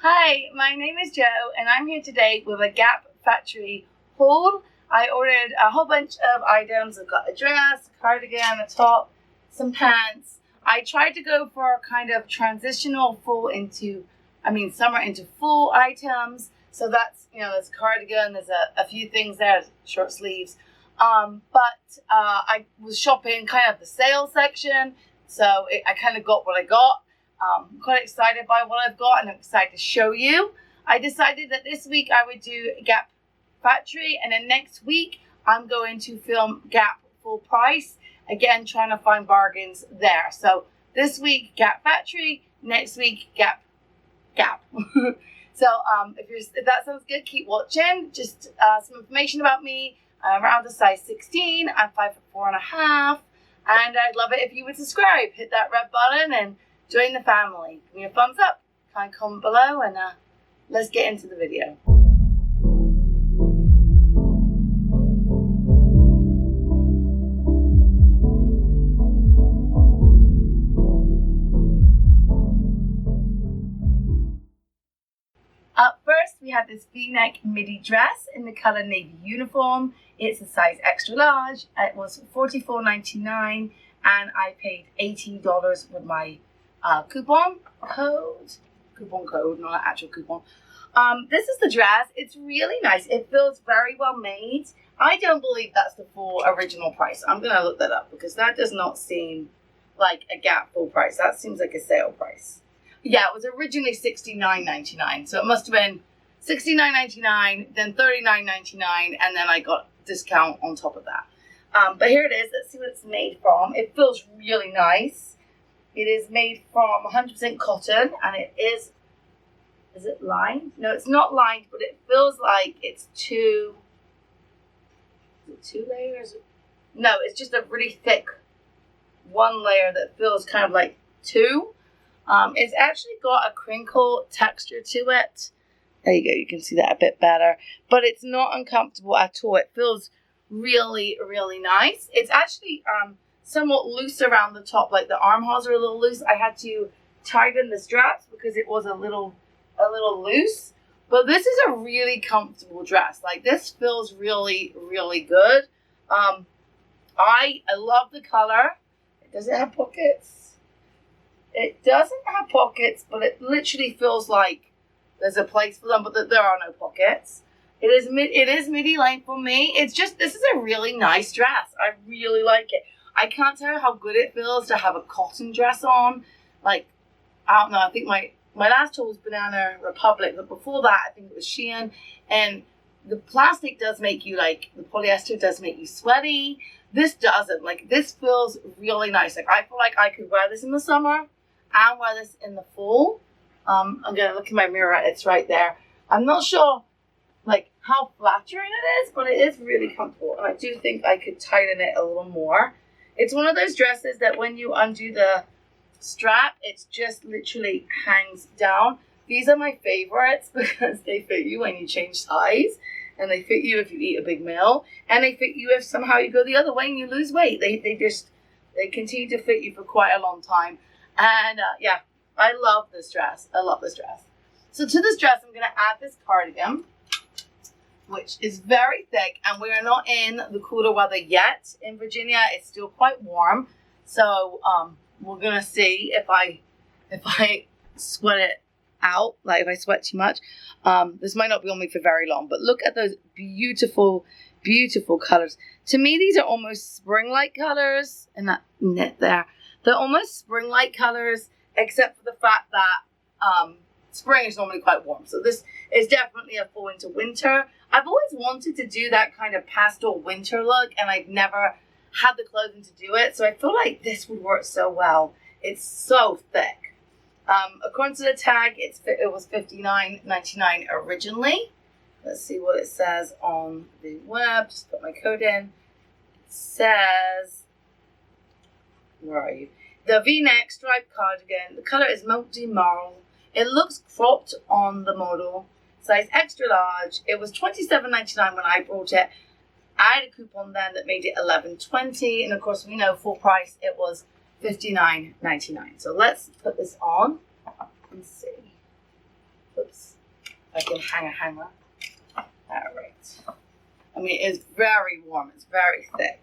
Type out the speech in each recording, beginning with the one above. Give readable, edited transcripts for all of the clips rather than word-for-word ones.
Hi, my name is Jo, and I'm here today with a Gap Factory haul. I ordered a whole bunch of items. I've got a dress, a cardigan, a top, some pants. I tried to go for kind of transitional summer into full items. So that's, there's a cardigan, there's a few things there, short sleeves. But I was shopping kind of the sale section, so I kind of got what I got. I'm quite excited by what I've got, and I'm excited to show you. I decided that this week I would do Gap Factory, and then next week I'm going to film Gap full price. Again, trying to find bargains there. So this week Gap Factory, next week Gap. So if that sounds good, keep watching. Just some information about me. I'm around a size 16. I'm 5'4.5", and I'd love it if you would subscribe. Hit that red button and join the family. Give me a thumbs up, comment below, and let's get into the video. Up first, we have this V-neck midi dress in the color navy uniform. It's a size extra large. It was $44.99, and I paid $18 with my coupon code, not an actual coupon. This is the dress. It's really nice. It feels very well made. I don't believe that's the full original price. I'm gonna look that up because that does not seem like a Gap full price. That seems like a sale price. Yeah, it was originally $69.99, so it must have been $69.99, then $39.99, and then I got discount on top of that. But here it is. Let's see what it's made from. It feels really nice. It is made from 100% cotton, and it is it lined? No, it's not lined, but it feels like it's two layers? No, it's just a really thick one layer that feels kind of like two. It's actually got a crinkle texture to it. There you go, you can see that a bit better. But it's not uncomfortable at all. It feels really, really nice. It's actually somewhat loose around the top, like the armholes are a little loose. I had to tighten the straps because it was a little loose. But this is a really comfortable dress. Like, this feels really, really good. I love the color. Does it have pockets? It doesn't have pockets, but it literally feels like there's a place for them, but there are no pockets. It is midi length for me. This is a really nice dress. I really like it. I can't tell you how good it feels to have a cotton dress on. Like, I don't know, I think my last tool was Banana Republic, but before that, I think it was Shein. And the plastic does make you, the polyester does make you sweaty. This doesn't. Like, this feels really nice. Like, I feel like I could wear this in the summer and wear this in the fall. I'm going to look in my mirror. It's right there. I'm not sure, how flattering it is, but it is really comfortable. And I do think I could tighten it a little more. It's one of those dresses that when you undo the strap, it just literally hangs down. These are my favorites because they fit you when you change size, and they fit you if you eat a big meal, and they fit you if somehow you go the other way and you lose weight. They continue to fit you for quite a long time. And yeah, I love this dress. So to this dress, I'm going to add this cardigan, which is very thick, and we are not in the cooler weather yet in Virginia. It's still quite warm, so we're gonna see if I sweat it out, like if I sweat too much. This might not be on me for very long, but look at those beautiful colors. To me, these are almost spring-like colors, and that knit there. They're almost spring-like colors, except for the fact that spring is normally quite warm. So this is definitely a fall into winter. I've always wanted to do that kind of pastel winter look, and I've never had the clothing to do it. So I feel like this would work so well. It's so thick. According to the tag, it was $59.99 originally. Let's see what it says on the web. Just put my code in. It says, where are you? The V-neck striped cardigan. The color is Multi Marl. It looks cropped on the model. Size extra large. It was $27.99 when I bought it. I had a coupon then that made it $11.20, and of course we know full price it was $59.99. So let's put this on and see. Oops. can hang a hanger. All right. I mean, it's very warm. It's very thick.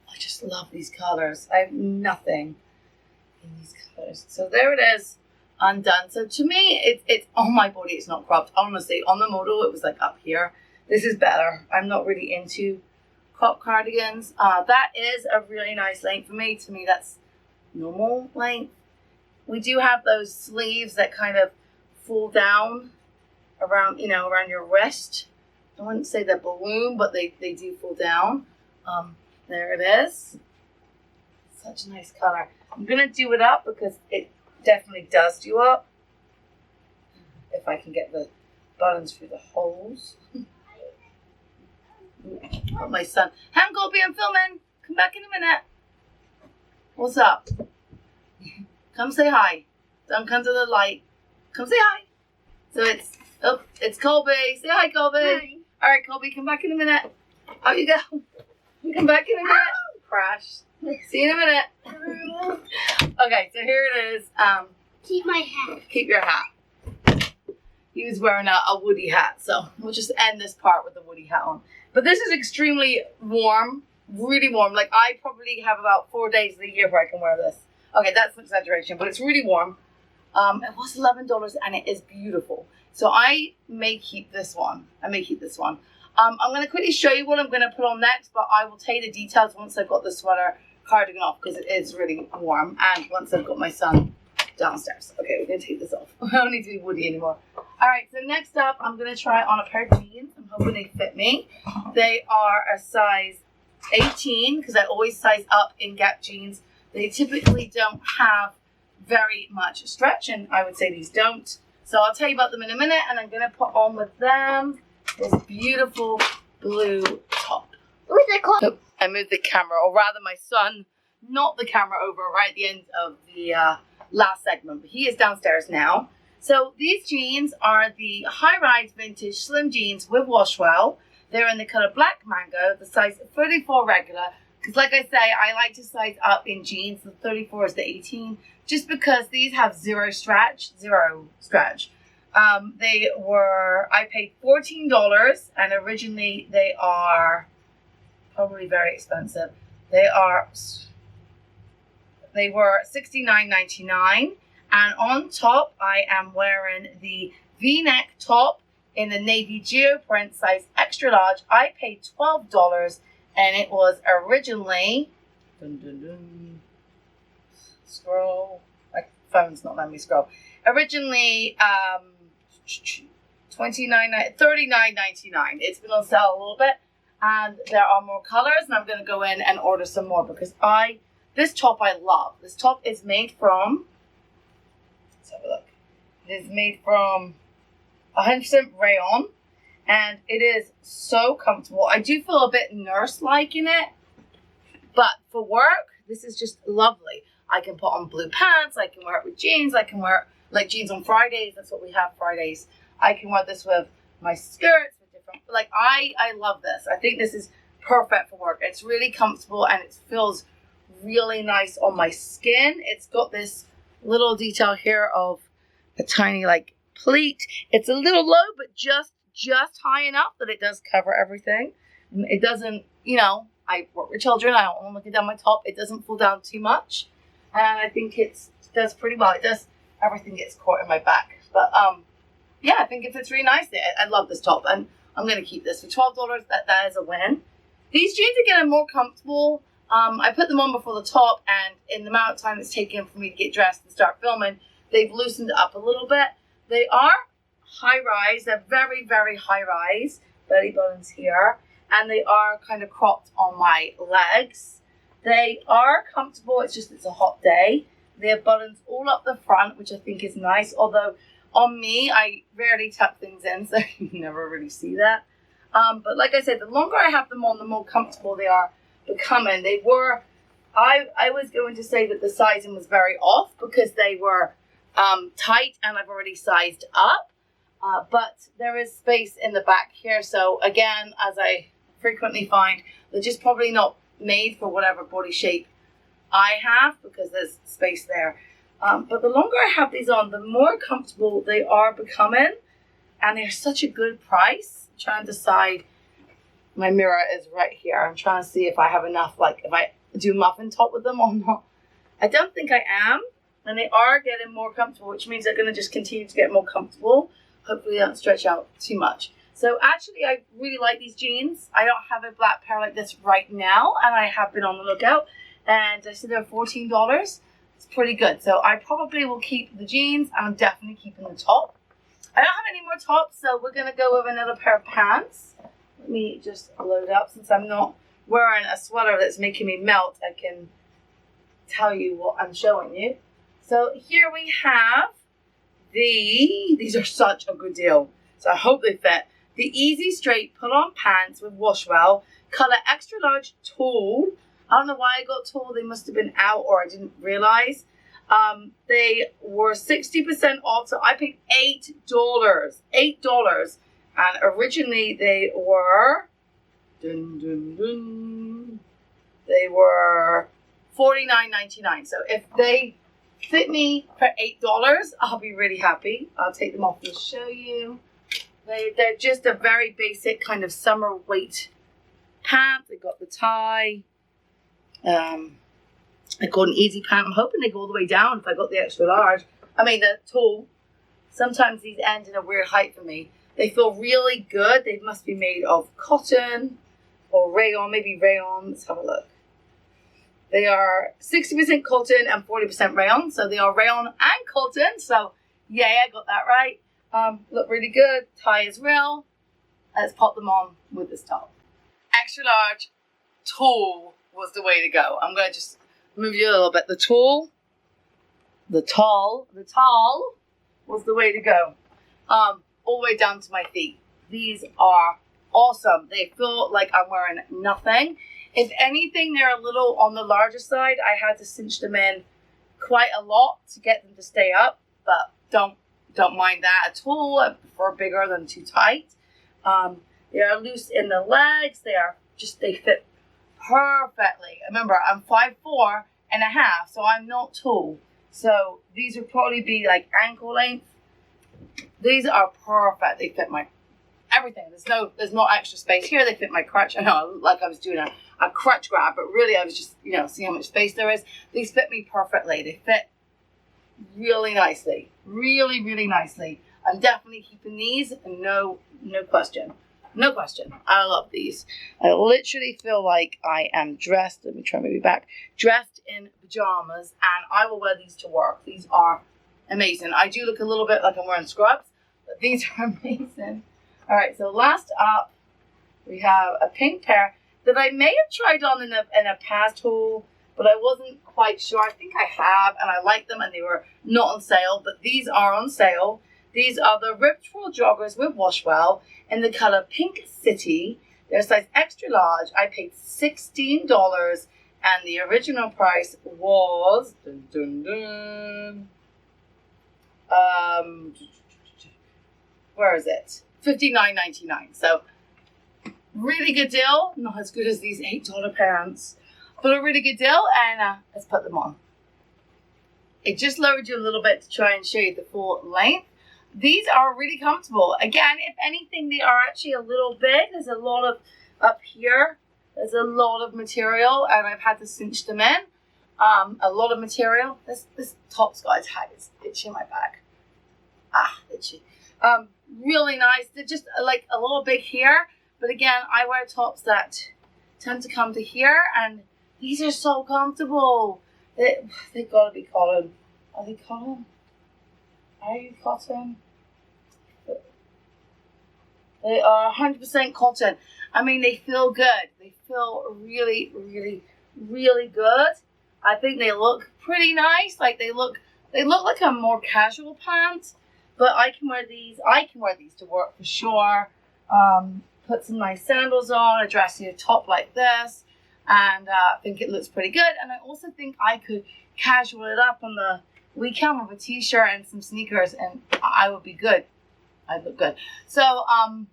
I just love these colors. I have nothing in these colors. So there it is, undone. So to me, it's on my body. It's not cropped. Honestly, on the model, it was like up here. This is better. I'm not really into crop cardigans. That is a really nice length for me. To me, that's normal length. We do have those sleeves that kind of fall down around, you know, around your wrist. I wouldn't say they're balloon, but they do fall down. There it is. Such a nice color. I'm going to do it up because it definitely does do up. If I can get the buttons through the holes. Oh, my son. Ham Colby, I'm filming. Come back in a minute. What's up? Come say hi. Don't come to the light. Come say hi. So it's Colby. Say hi, Colby. Hi. All right, Colby, come back in a minute. Out you go. Come back in a minute. Crash. See you in a minute. Okay, so here it is. Keep my hat. Keep your hat. He was wearing a Woody hat, so we'll just end this part with the Woody hat on. But this is extremely warm, really warm. Like, I probably have about 4 days of the year where I can wear this. Okay, that's an exaggeration, but it's really warm. It was $11 and it is beautiful. So I may keep this one. I'm going to quickly show you what I'm going to put on next, but I will tell you the details once I've got the sweater cardigan off because it is really warm and once I've got my son downstairs. Okay, we're going to take this off. I don't need to be Woody anymore. All right, so next up, I'm going to try on a pair of jeans. I'm hoping they fit me. They are a size 18 because I always size up in Gap jeans. They typically don't have very much stretch, and I would say these don't. So I'll tell you about them in a minute, and I'm going to put on with them this beautiful blue top. What's it called? So I moved the camera, or rather my son knocked the camera over right at the end of the last segment, but he is downstairs now. So these jeans are the high-rise vintage slim jeans with washwell. They're in the color black mango, the size 34 regular. Because like I say, I like to size up in jeans. The 34 is the 18, just because these have zero stretch. I paid $14, and originally they are probably very expensive. They were $69.99, and on top I am wearing the V-neck top in the navy geoprint size extra large. I paid $12, and it was originally scroll. My phone's not letting me scroll. Originally $39.99. It's been on sale a little bit, and there are more colors, and I'm going to go in and order some more because this top I love. This top is made from, let's have a look. It is made from 100% rayon, and it is so comfortable. I do feel a bit nurse-like in it, but for work, this is just lovely. I can put on blue pants. I can wear it with jeans. I can wear it like jeans on Fridays. That's what we have Fridays. I can wear this with my skirts. With different, like I love this. I think this is perfect for work. It's really comfortable and it feels really nice on my skin. It's got this little detail here of a tiny like pleat. It's a little low, but just high enough that it does cover everything. It doesn't, you know, I work with children. I don't want to look down my top. It doesn't fall down too much. And I think it does pretty well. It does, everything gets caught in my back. But yeah, I think it fits really nicely. I love this top, and I'm going to keep this for $12. That is a win. These jeans are getting more comfortable. I put them on before the top, and in the amount of time it's taken for me to get dressed and start filming, they've loosened up a little bit. They are high rise. They're very, very high rise. Belly buttons here. And they are kind of cropped on my legs. They are comfortable. It's just it's a hot day. They have buttons all up the front, which I think is nice. Although on me, I rarely tuck things in, so you never really see that. But like I said, the longer I have them on, the more comfortable they are becoming. They were, I was going to say that the sizing was very off because they were tight and I've already sized up. But there is space in the back here. So again, as I frequently find, they're just probably not made for whatever body shape I have because there's space there. But the longer I have these on, the more comfortable they are becoming. and they're such a good price. I'm trying to decide. My mirror is right here. I'm trying to see if I have enough, like if I do muffin top with them or not. I don't think I am. And they are getting more comfortable, which means they're going to just continue to get more comfortable. Hopefully they don't stretch out too much. So actually, I really like these jeans. I don't have a black pair like this right now, and I have been on the lookout. And I see they're $14. It's pretty good. So I probably will keep the jeans, and I'm definitely keeping the top. I don't have any more tops, so we're going to go with another pair of pants. Let me just load up. Since I'm not wearing a sweater that's making me melt, I can tell you what I'm showing you. So here we have these are such a good deal. So I hope they fit. The Easy Straight Pull-On Pants with wash well, color extra large tall. I don't know why I got tall. They must have been out or I didn't realize. They were 60% off, so I paid $8. $8. And originally they were, they were $49.99. So if they fit me for $8, I'll be really happy. I'll take them off to show you. They're just a very basic kind of summer weight pants. They got the tie. I got an easy pant. I'm hoping they go all the way down if I got the extra large. I mean the tall. Sometimes these end in a weird height for me. They feel really good. They must be made of cotton or rayon, maybe rayon. Let's have a look. They are 60% cotton and 40% rayon. So they are rayon and cotton. So yeah, I got that right. Look really good. Tie is real. Let's pop them on with this top. Extra large, tall was the way to go. I'm going to just move you a little bit. The tall was the way to go. All the way down to my feet. These are awesome. They feel like I'm wearing nothing. If anything, they're a little on the larger side. I had to cinch them in quite a lot to get them to stay up, but don't mind that at all. I prefer bigger than too tight. They are loose in the legs. They fit perfectly. Remember, I'm 5'4.5", so I'm not tall. So these would probably be like ankle length. These are perfect. They fit my everything. There's no extra space here. They fit my crutch. I know, like I was doing a crutch grab, but really I was just, see how much space there is. These fit me perfectly. They fit really nicely. Really, really nicely. I'm definitely keeping these. No question. No question. I love these. I literally feel like I am dressed. Let me try maybe back. Dressed in pajamas, and I will wear these to work. These are amazing. I do look a little bit like I'm wearing scrubs, but these are amazing. All right, so last up, we have a pink pair that I may have tried on in a past haul, but I wasn't quite sure. I think I have, and I like them, and they were not on sale, but these are on sale. These are the Ripped Roll Joggers with Washwell in the color Pink City. They're size extra large. I paid $16, and the original price was where is it? $59.99. So really good deal. Not as good as these $8 pants, but a really good deal. And let's put them on. It just lowered you a little bit to try and show you the full length. These are really comfortable. Again, if anything, they are actually a little big. There's a lot of up here. There's a lot of material, and I've had to cinch them in. A lot of material. This top's got a tag. It's itchy in my back. Itchy. Really nice. They're just like a little big here, but again, I wear tops that tend to come to here, and these are so comfortable. They've got to be cotton. Are they cotton? Are you cotton? They are 100% cotton. I mean, they feel good. They feel really, really, really good. I think they look pretty nice. Like they look like a more casual pant. But I can wear these to work for sure. Put some nice sandals on, a dressier top like this, and I think it looks pretty good. And I also think I could casual it up on the weekend with a t-shirt and some sneakers, and I would be good. I'd look good. So I'm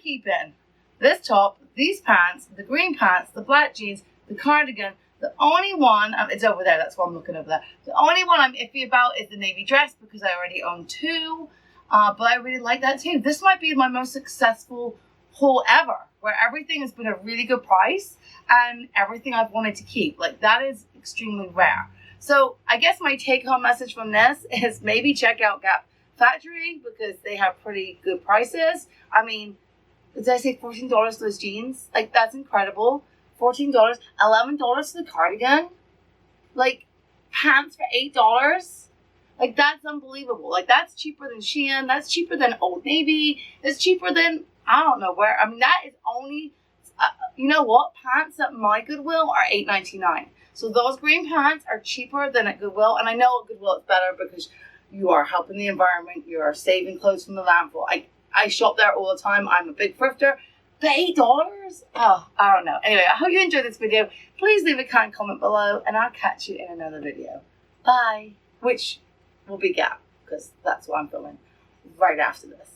keeping this top, these pants, the green pants, the black jeans, the cardigan. The only one, it's over there, that's why I'm looking over there. The only one I'm iffy about is the navy dress because I already own two. But I really like that too. This might be my most successful haul ever, where everything has been a really good price and everything I've wanted to keep. Like, that is extremely rare. So I guess my take-home message from this is maybe check out Gap Factory because they have pretty good prices. I mean, did I say $14 for those jeans? Like, that's incredible. $14, $11 for the cardigan. Like, pants for $8. Like, that's unbelievable. Like, that's cheaper than Shein. That's cheaper than Old Navy. It's cheaper than, I don't know where. I mean, that is only, you know what? Pants at my Goodwill are $8.99. So those green pants are cheaper than at Goodwill. And I know at Goodwill it's better because you are helping the environment. You are saving clothes from the landfill. I shop there all the time. I'm a big thrifter. But $8? Oh, I don't know. Anyway, I hope you enjoyed this video. Please leave a kind comment below and I'll catch you in another video. Bye. Which will be Gap because that's what I'm filming right after this.